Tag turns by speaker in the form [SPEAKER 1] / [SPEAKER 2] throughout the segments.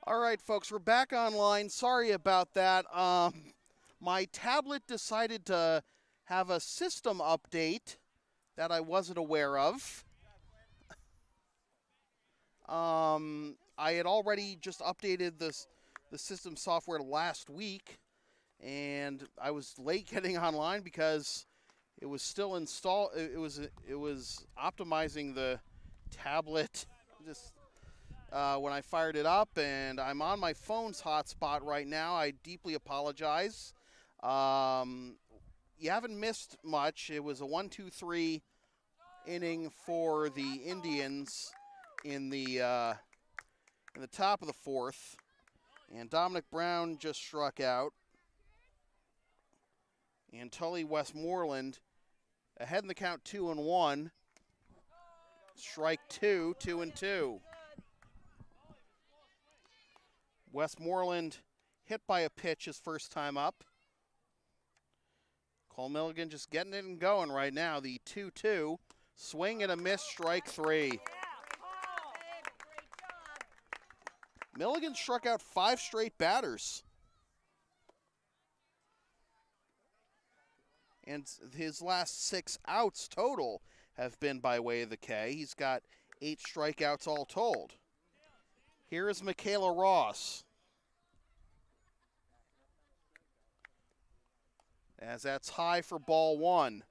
[SPEAKER 1] All right, folks, we're back online. Sorry about that. My tablet decided to have a system update that I wasn't aware of. I had already just updated the system software last week, and I was late getting online because it was still installed. It was optimizing the tablet just when I fired it up, and I'm on my phone's hotspot right now. I deeply apologize. You haven't missed much. It was a 1-2-3 inning for the Indians in the top of the fourth, and Dominic Brown just struck out, and Tully Westmoreland ahead in the count 2-1. Strike two, 2-2. Westmoreland hit by a pitch his first time up. Cole Milligan just getting it and going right now. The 2-2. Swing and a miss, strike three. Milligan struck out 5 straight batters. And his last 6 outs total have been by way of the K. He's got 8 strikeouts all told. Here is Michaela Ross. As that's high for ball 1.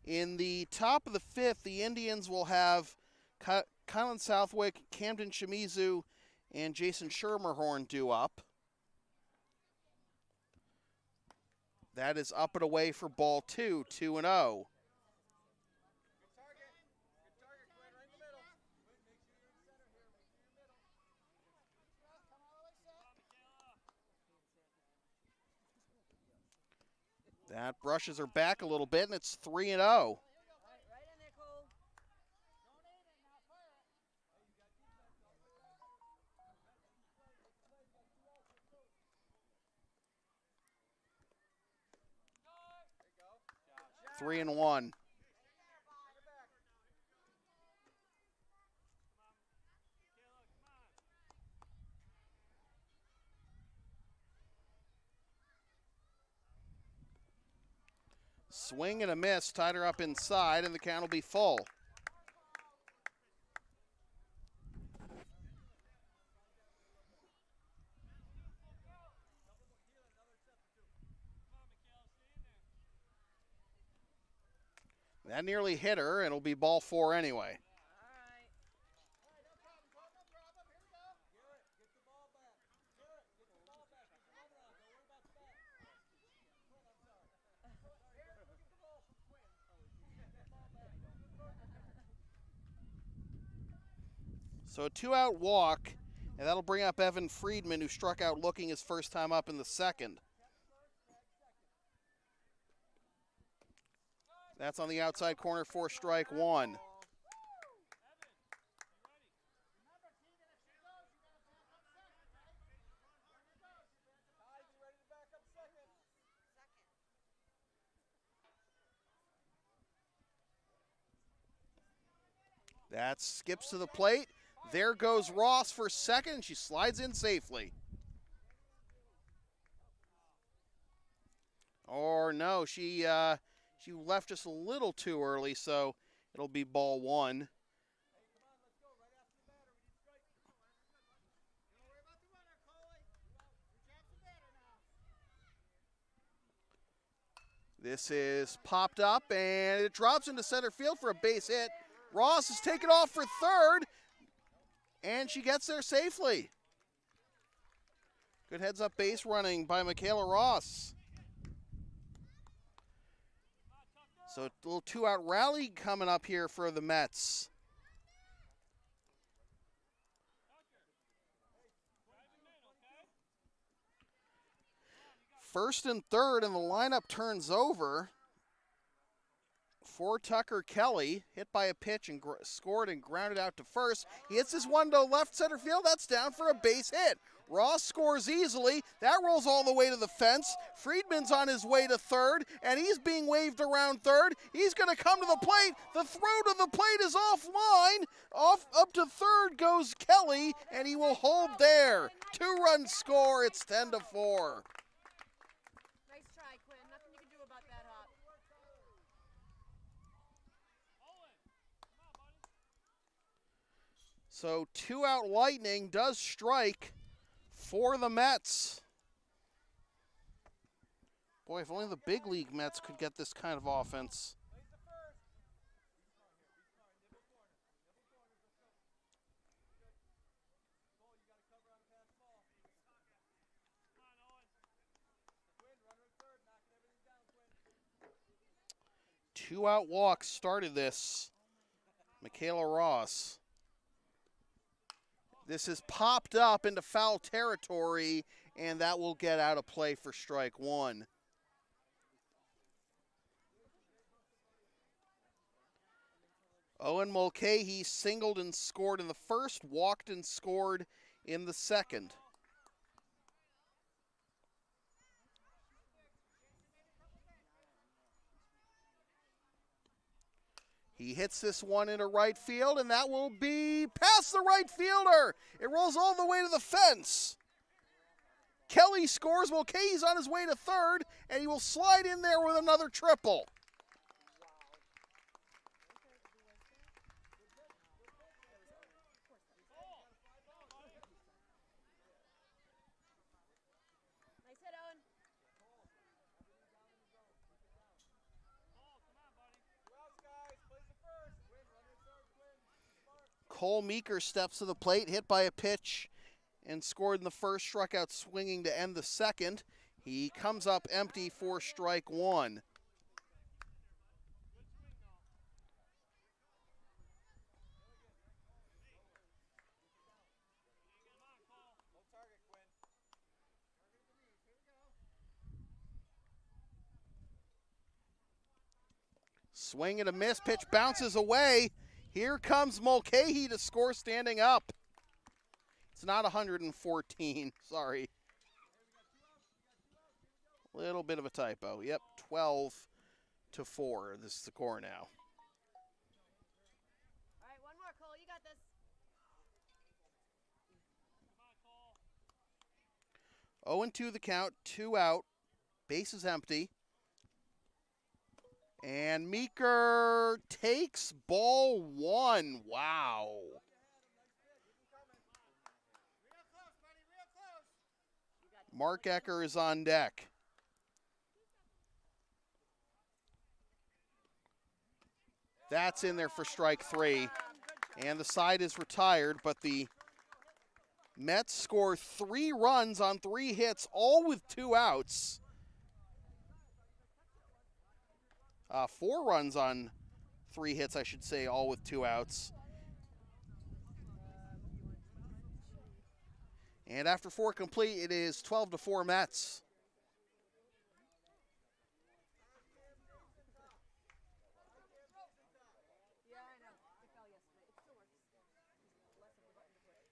[SPEAKER 1] In the top of the 5th, the Indians will have Kylan Southwick, Camden Shimizu, and Jason Schermerhorn due up. That is up and away for ball 2, 2-0. That brushes her back a little bit, and it's 3-0. Three and one. Swing and a miss, tied her up inside, and the count will be full. That nearly hit her, and it'll be ball 4 anyway. So a 2-out walk, and that'll bring up Evan Friedman, who struck out looking his first time up in the 2nd. That's on the outside corner for strike 1. That skips to the plate. There goes Ross for second. She slides in safely. Or no, she left just a little too early, so it'll be ball 1. This is popped up, and it drops into center field for a base hit. Ross is taken off for third, and she gets there safely. Good heads-up base running by Michaela Ross. So a little 2-out rally coming up here for the Mets. First and third, and the lineup turns over for Tucker Kelly. Hit by a pitch and scored and grounded out to first. He hits this one to left center field. That's down for a base hit. Ross scores easily. That rolls all the way to the fence. Friedman's on his way to third, and he's being waved around third. He's going to come to the plate. The throw to the plate is offline. Up to third goes Kelly, and he will hold there. 2-run score. It's 10-4.
[SPEAKER 2] Nice try, Quinn. Nothing you can do about that hop.
[SPEAKER 1] So 2-out Lightning does strike for the Mets. Boy, if only the big league Mets could get this kind of offense. Two-out walk started this. Michaela Ross. This is popped up into foul territory, and that will get out of play for strike one. Owen Mulcahy singled and scored in the first, walked and scored in the second. He hits this one into right field, and that will be past the right fielder. It rolls all the way to the fence. Kelly scores. Mulcahy's on his way to third, and he will slide in there with another triple.
[SPEAKER 2] Nice hit, Owen.
[SPEAKER 1] Cole Meeker steps to the plate, hit by a pitch, and scored in the first, struck out swinging to end the second. He comes up empty for strike one. Swing and a miss, pitch bounces away. Here comes Mulcahy to score standing up. It's not 114, sorry. Little bit of a typo. Yep, 12-4. This is the score now.
[SPEAKER 2] All right, one more, Cole. You got this.
[SPEAKER 1] 0-2 the count, 2 out. Base is empty. And Meeker takes ball one. Wow. Mark Ecker is on deck. That's in there for strike three. And the side is retired, but the Mets score 3 runs on 3 hits, all with 2 outs. 4 runs on 3 hits, I should say, all with 2 outs. And after 4 complete, it is 12-4 Mets.
[SPEAKER 2] Yeah, I know. It fell yesterday. It still works. Less of a button to push.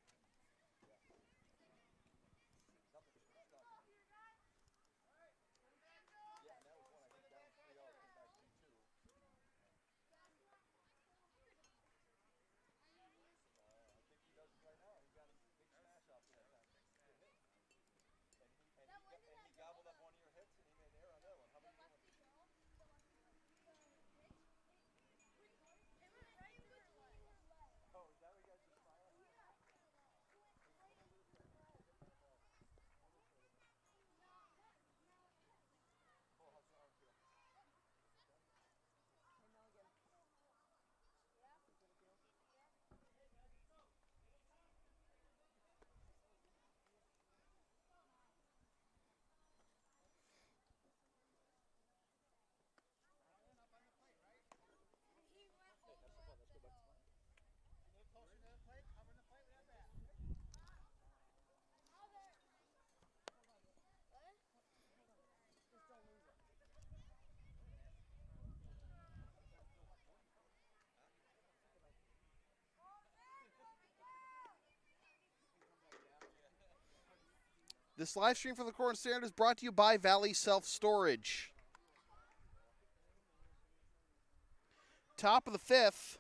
[SPEAKER 1] This live stream for the Cortland Standard is brought to you by Valley Self-Storage. Top of the fifth.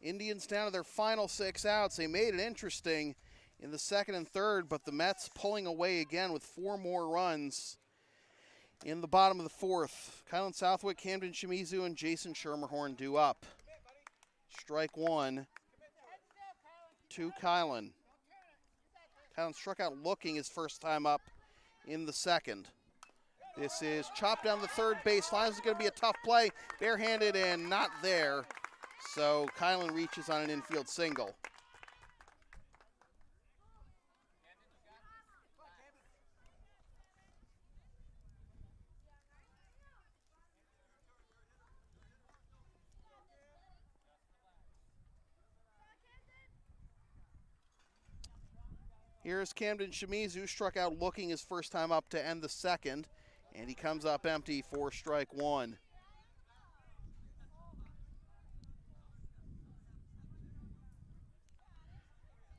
[SPEAKER 1] Indians down to their final 6 outs. They made it interesting in the second and third, but the Mets pulling away again with 4 more runs in the bottom of the fourth. Kylan Southwick, Camden Shimizu, and Jason Schermerhorn due up. Strike 1 to Kylan. Kylan struck out looking his first time up in the second. This is chopped down the third baseline. This is going to be a tough play. Barehanded and not there. So Kylan reaches on an infield single. Here's Camden Shimizu, struck out looking his first time up to end the second, and he comes up empty for strike 1.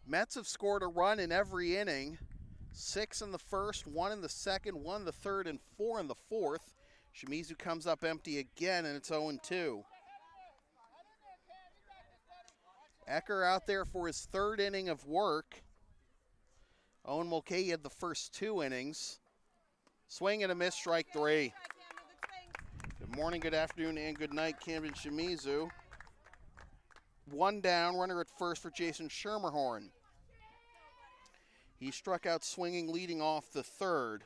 [SPEAKER 1] Mets have scored a run in every inning. 6 in the first, 1 in the second, 1 in the third, and 4 in the fourth. Shimizu comes up empty again, and it's 0-2. Ecker out there for his third inning of work. Owen Mulcahy had the first 2 innings. Swing and a miss, strike 3. Good morning, good afternoon, and good night, Camden Shimizu. 1 down, runner at first for Jason Schermerhorn. He struck out swinging, leading off the third.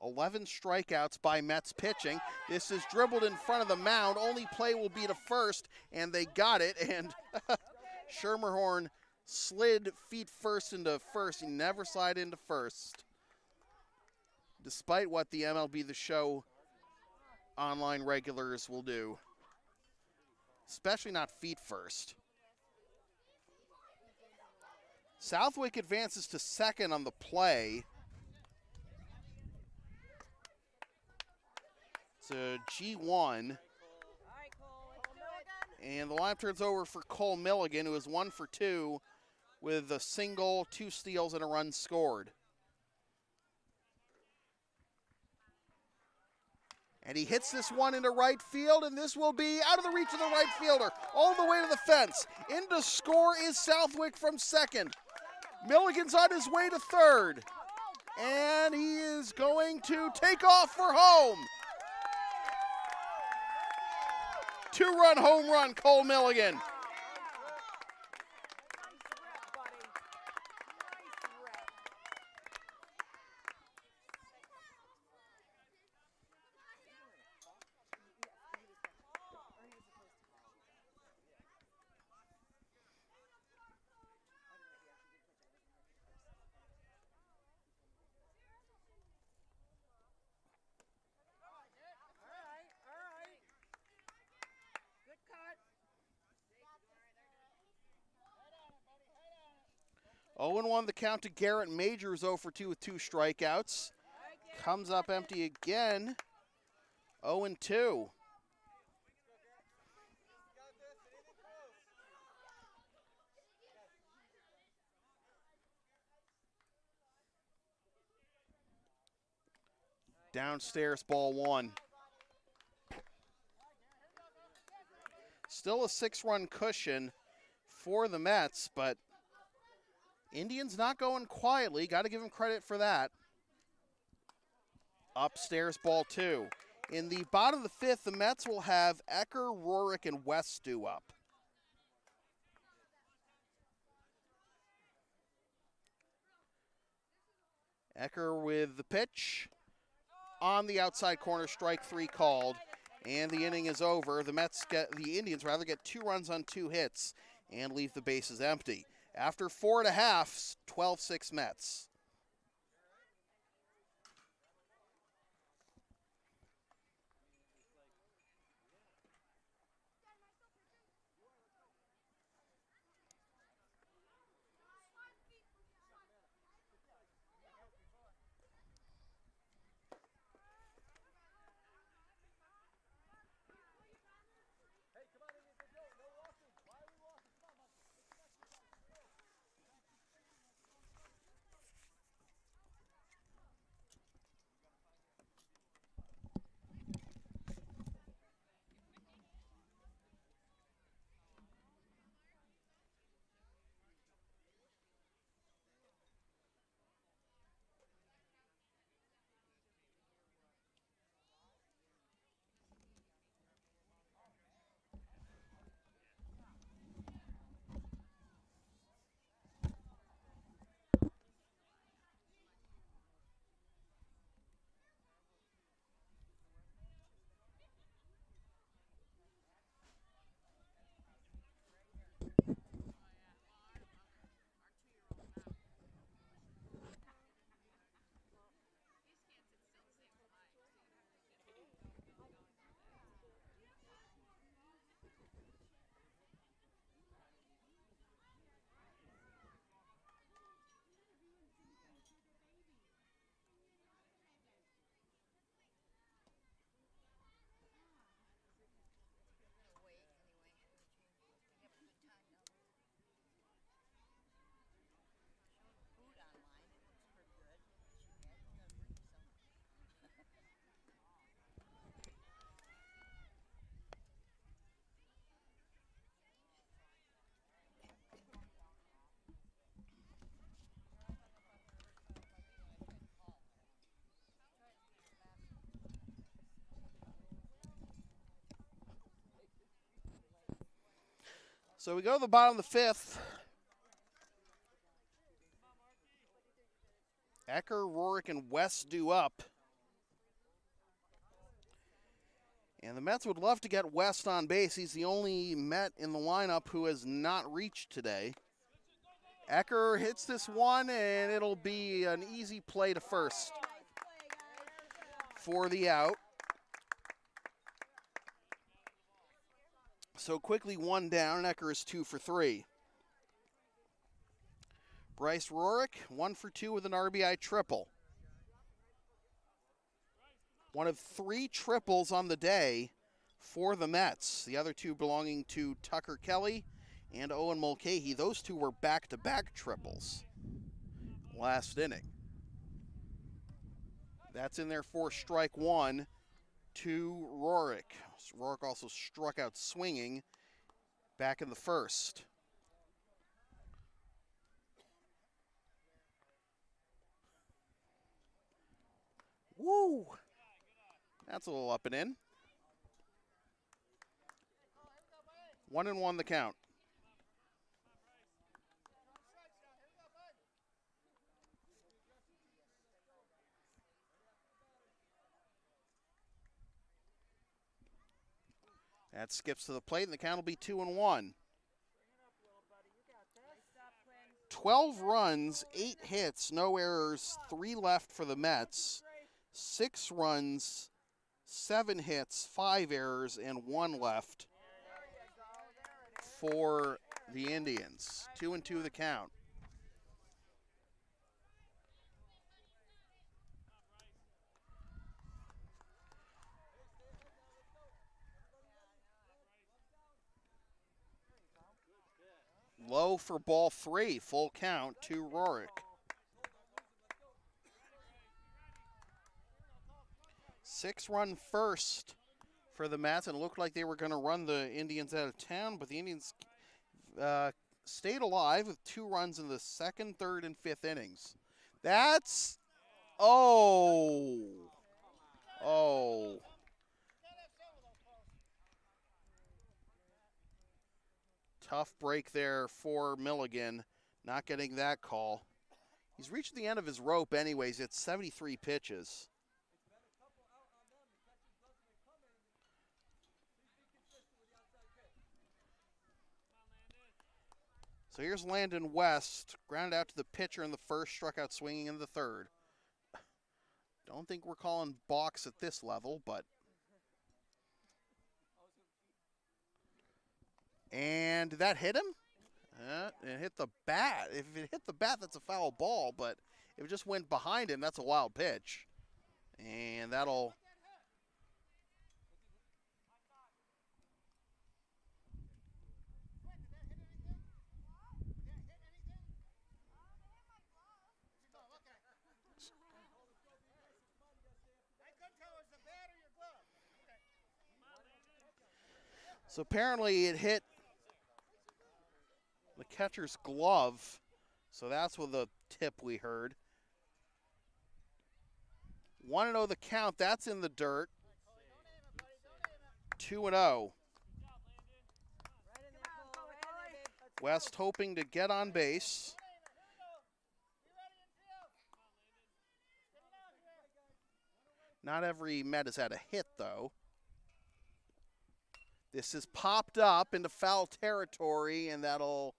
[SPEAKER 1] "11 strikeouts by Mets pitching. This is dribbled in front of the mound. Only play will be to first, and they got it. And Schermerhorn slid feet first into first. He never slid into first, despite what the MLB The Show online regulars will do. Especially not feet first. Southwick advances to second on the play. It's a G1. And the line turns over for Cole Milligan, who is 1 for 2 with a single, 2 steals, and a run scored. And he hits this one into right field, and this will be out of the reach of the right fielder, all the way to the fence. In to score is Southwick from second. Milligan's on his way to third, and he is going to take off for home. 2-run home run, Cole Milligan. Owen 1 the count to Garrett Majors, 0 for 2 with 2 strikeouts. Comes up empty again, 0-2. Downstairs, ball 1. Still a 6-run cushion for the Mets, but Indians not going quietly. Got to give him credit for that. Upstairs, ball 2. In the bottom of the fifth, the Mets will have Ecker, Rorick, and West due up. Ecker with the pitch. On the outside corner, strike 3 called. And the inning is over. The Indians get 2 runs on 2 hits and leave the bases empty. After 4 1/2, 12-6 Mets. So we go to the bottom of the 5th. Ecker, Rorick, and West due up. And the Mets would love to get West on base. He's the only Met in the lineup who has not reached today. Ecker hits this one, and it'll be an easy play to first for the out. So quickly 1 down, and Ecker is 2 for 3. Bryce Rorick, 1 for 2 with an RBI triple. One of 3 triples on the day for the Mets. The other 2 belonging to Tucker Kelly and Owen Mulcahy. Those 2 were back-to-back triples last inning. That's in there for strike 1 to Rorick. Rorick also struck out swinging back in the 1st. Woo! That's a little up and in. 1-1 the count. That skips to the plate, and the count will be 2-1. 12 runs, 8 hits, no errors, 3 left for the Mets. 6 runs, 7 hits, 5 errors, and 1 left for the Indians. 2-2 the count. Low for ball 3, full count to Rorick. 6-run first for the Mets, and it looked like they were going to run the Indians out of town, but the Indians stayed alive with 2 runs in the 2nd, 3rd, and 5th innings. That's, oh. Tough break there for Milligan, not getting that call. He's reached the end of his rope anyways. It's 73 pitches. So here's Landon West, grounded out to the pitcher in the 1st, struck out swinging in the 3rd. Don't think we're calling balks at this level, but. And did that hit him? It hit the bat. If it hit the bat, that's a foul ball, but if it just went behind him, that's a wild pitch. And that'll. So apparently it hit the catcher's glove. So that's what the tip we heard. 1-0 the count. That's in the dirt. 2-0. West hoping to get on base. Not every Met has had a hit, though. This is popped up into foul territory, and that'll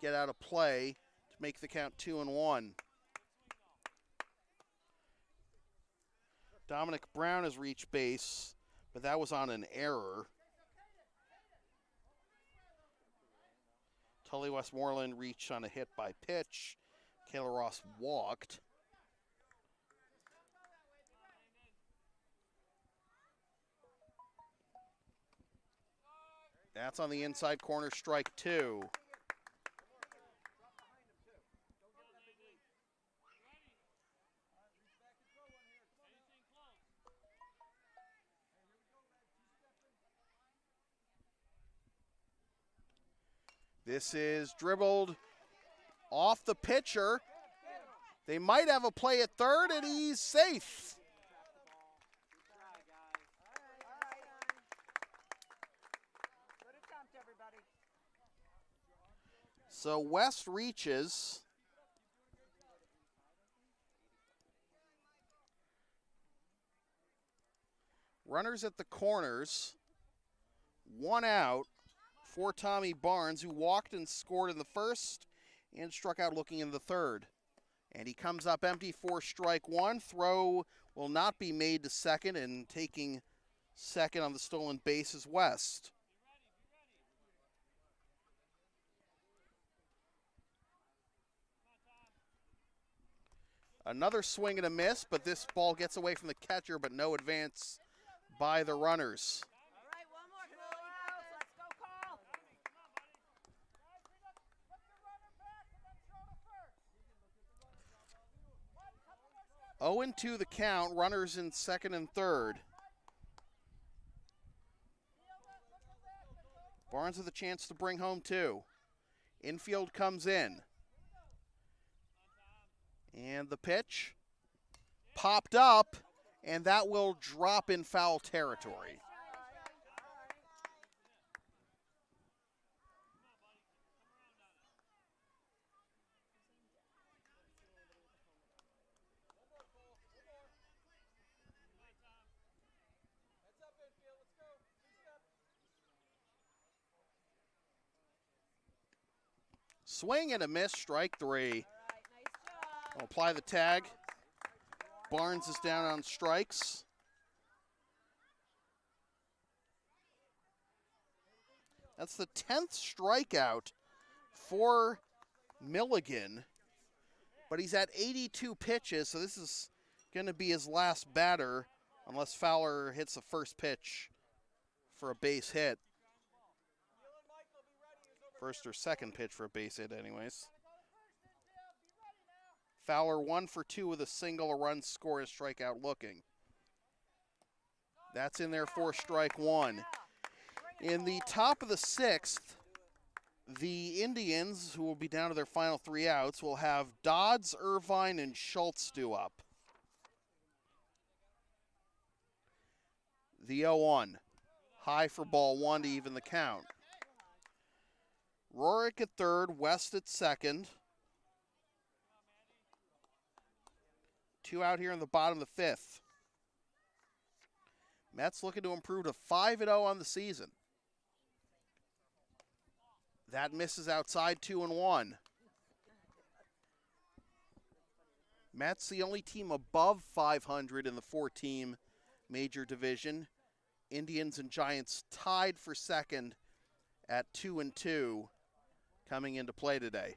[SPEAKER 1] get out of play to make the count 2-1. Dominic Brown has reached base, but that was on an error. Tully Westmoreland reached on a hit by pitch. Kayla Ross walked. That's on the inside corner, strike 2. This is dribbled off the pitcher. They might have a play at 3rd, and he's safe. So West reaches. Runners at the corners. One out for Tommy Barnes, who walked and scored in the first and struck out looking in the third. And he comes up empty for strike one. Throw will not be made to second, and taking second on the stolen base is West. Another swing and a miss, but this ball gets away from the catcher, but no advance by the runners.
[SPEAKER 2] All right, one more, Cole. Let's go, Carl.
[SPEAKER 1] 0-2 the count, runners in second and third. Barnes with a chance to bring home two. Infield comes in. And the pitch popped up, and that will drop in foul territory. Swing and a miss, strike three. I'll apply the tag. Barnes is down on strikes. That's the 10th strikeout for Milligan, but he's at 82 pitches, so this is going to be his last batter unless Fowler hits the first pitch for a base hit. First or second pitch for a base hit anyways. Fowler 1 for 2 with a single, a run scored, a strikeout looking. That's in there for strike one. In the top of the sixth, the Indians, who will be down to their final three outs, will have Dodds, Irvine, and Schultz due up. The 0-1. High for ball one to even the count. Rorick at third, West at second. Two out here in the bottom of the fifth. Mets looking to improve to 5-0 on the season. That misses outside 2-1. Mets the only team above 500 in the four-team major division. Indians and Giants tied for second at 2-2 coming into play today.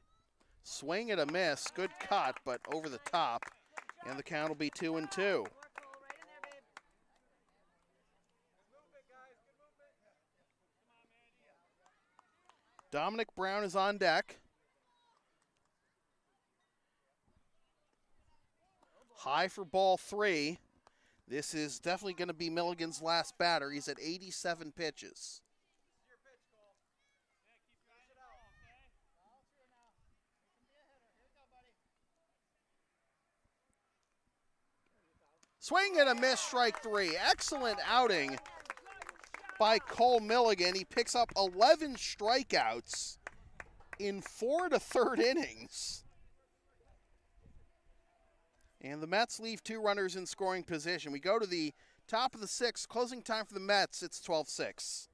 [SPEAKER 1] Swing and a miss, good cut, but over the top. And the count will be 2-2. Dominic Brown is on deck. High for ball three. This is definitely going to be Milligan's last batter. He's at 87 pitches. Swing and a miss, strike three. Excellent outing by Cole Milligan. He picks up 11 strikeouts in 4 to third innings. And the Mets leave two runners in scoring position. We go to the top of the sixth. Closing time for the Mets, it's 12-6.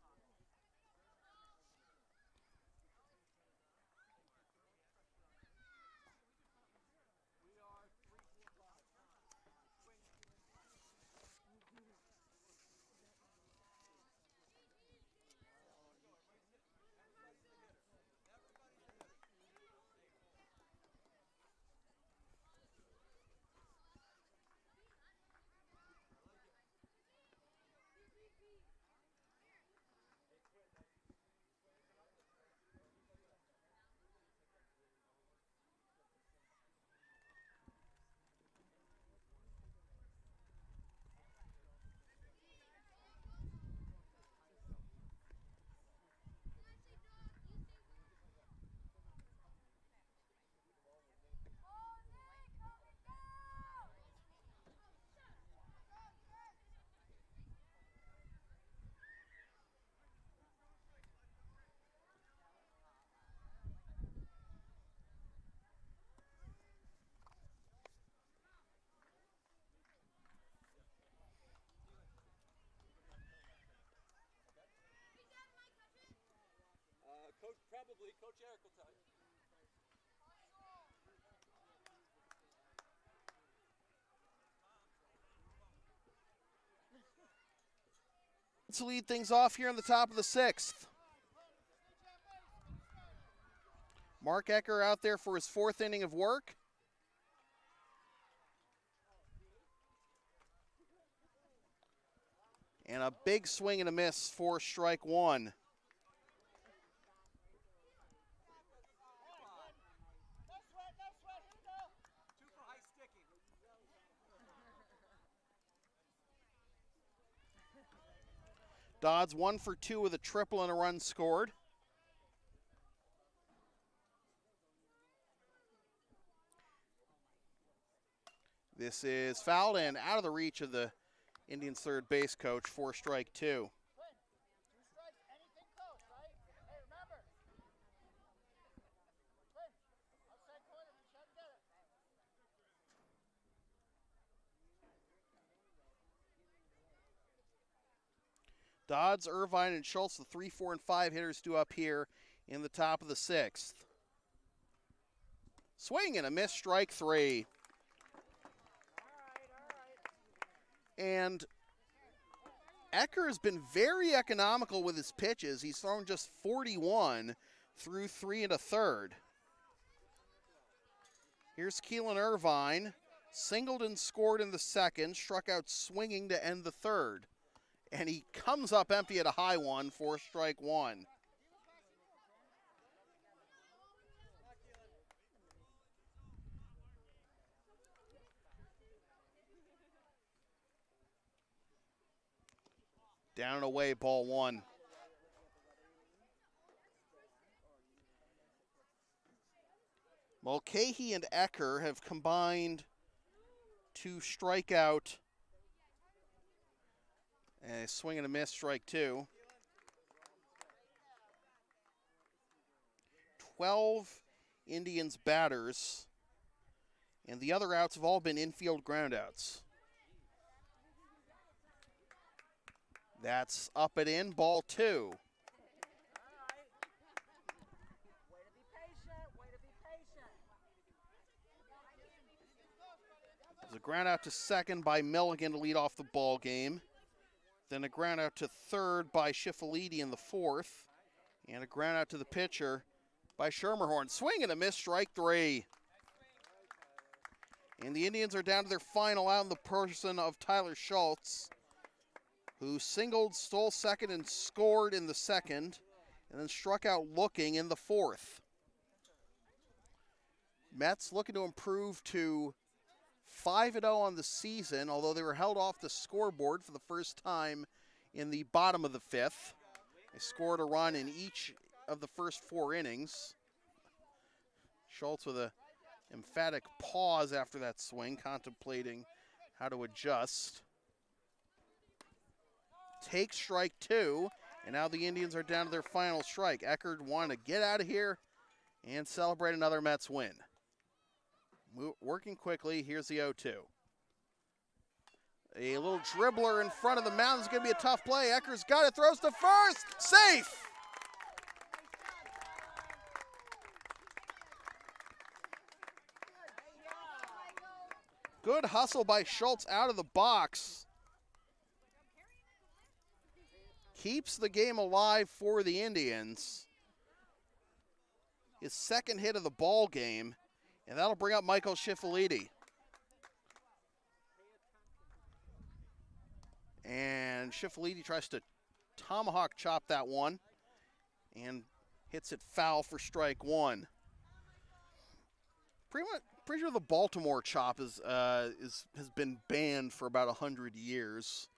[SPEAKER 3] Probably. Coach Eric will tell you.
[SPEAKER 1] To lead things off here in the top of the 6th. Mark Ecker out there for his 4th inning of work. And a big swing and a miss for strike 1. Dodds 1 for 2 with a triple and a run scored. This is fouled and out of the reach of the Indians' third base coach for strike 2. Dodds, Irvine, and Schultz, the 3, 4, and 5 hitters due up here in the top of the 6th. Swing and a miss, strike 3. And Ecker has been very economical with his pitches. He's thrown just 41 through 3 1/3. Here's Keelan Irvine, singled and scored in the 2nd, struck out swinging to end the 3rd. And he comes up empty at a high one for strike 1. Down and away, ball 1. Mulcahy and Ecker have combined to strike out. A swing and a miss, strike 2. 12 Indians batters, and the other outs have all been infield groundouts. That's up and in, ball 2. There's a ground out to second by Milligan to lead off the ball game. Then a ground out to third by Schiffeliti in the 4th. And a ground out to the pitcher by Schermerhorn. Swing and a miss, strike 3. And the Indians are down to their final out in the person of Tyler Schultz, who singled, stole second, and scored in the 2nd, and then struck out looking in the 4th. Mets looking to improve to 5-0 on the season, although they were held off the scoreboard for the first time in the bottom of the 5th. They scored a run in each of the first 4 innings. Schultz with an emphatic pause after that swing, contemplating how to adjust. Takes strike 2, and now the Indians are down to their final strike. Eckerd wanted to get out of here and celebrate another Mets win. Working quickly, here's the 0-2. A little dribbler in front of the mound. It's going to be a tough play. Ecker's got it, throws to first, safe! Good hustle by Schultz out of the box. Keeps the game alive for the Indians. His 2nd hit of the ball game, and that'll bring up Michael Schiffeliti. And Schiffeliti tries to tomahawk chop that one and hits it foul for strike 1. Pretty sure the Baltimore chop has been banned for about 100 years.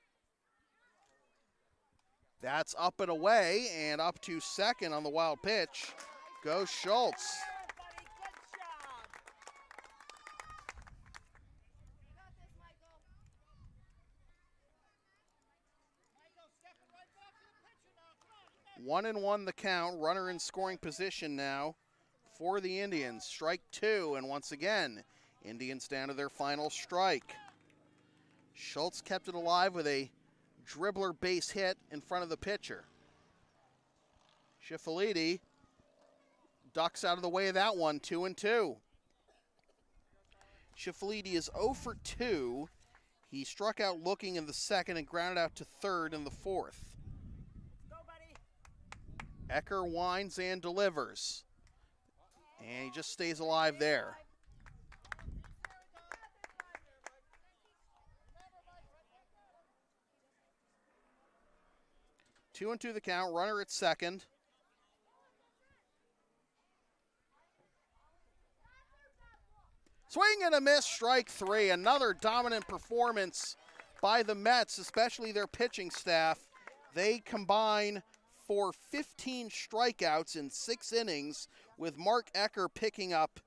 [SPEAKER 1] That's up and away, and up to second on the wild pitch goes Schultz. 1-1 the count. Runner in scoring position now for the Indians. Strike 2, and once again, Indians down to their final strike. Schultz kept it alive with a dribbler base hit in front of the pitcher. Schiffeliti Ducks out of the way of that one, 2-2. Schiffeliti is 0 for 2. He struck out looking in the second and grounded out to third in the fourth. Ecker winds and delivers. And he just stays alive there. Two and two the count, runner at second. Swing and a miss, strike three. Another dominant performance by the Mets, especially their pitching staff. They combine for 15 strikeouts in 6 innings, with Mark Ecker picking up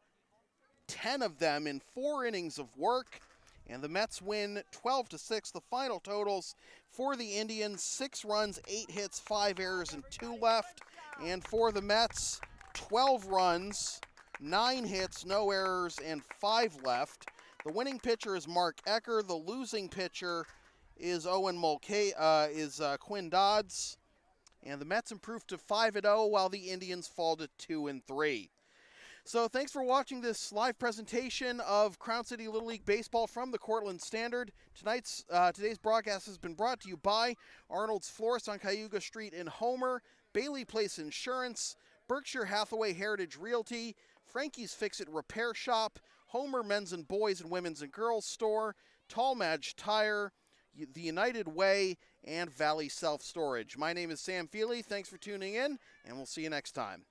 [SPEAKER 1] 10 of them in 4 innings of work. And the Mets win 12-6. The final totals for the Indians: 6 runs, 8 hits, 5 errors, and 2 left. And for the Mets, 12 runs, 9 hits, no errors, and 5 left. The winning pitcher is Mark Ecker. The losing pitcher is Quinn Dodds. And the Mets improved to 5-0, while the Indians fall to 2-3. So thanks for watching this live presentation of Crown City Little League Baseball from the Cortland Standard. Today's broadcast has been brought to you by Arnold's Florist on Cayuga Street in Homer, Bailey Place Insurance, Berkshire Hathaway Heritage Realty, Franky's Fix-It Repair Shop, Homer Men's and Boys and Women's and Girls Store, Tallmadge Tire, The United Way, and Valley Self-Storage. My name is Sam Feely. Thanks for tuning in, and we'll see you next time.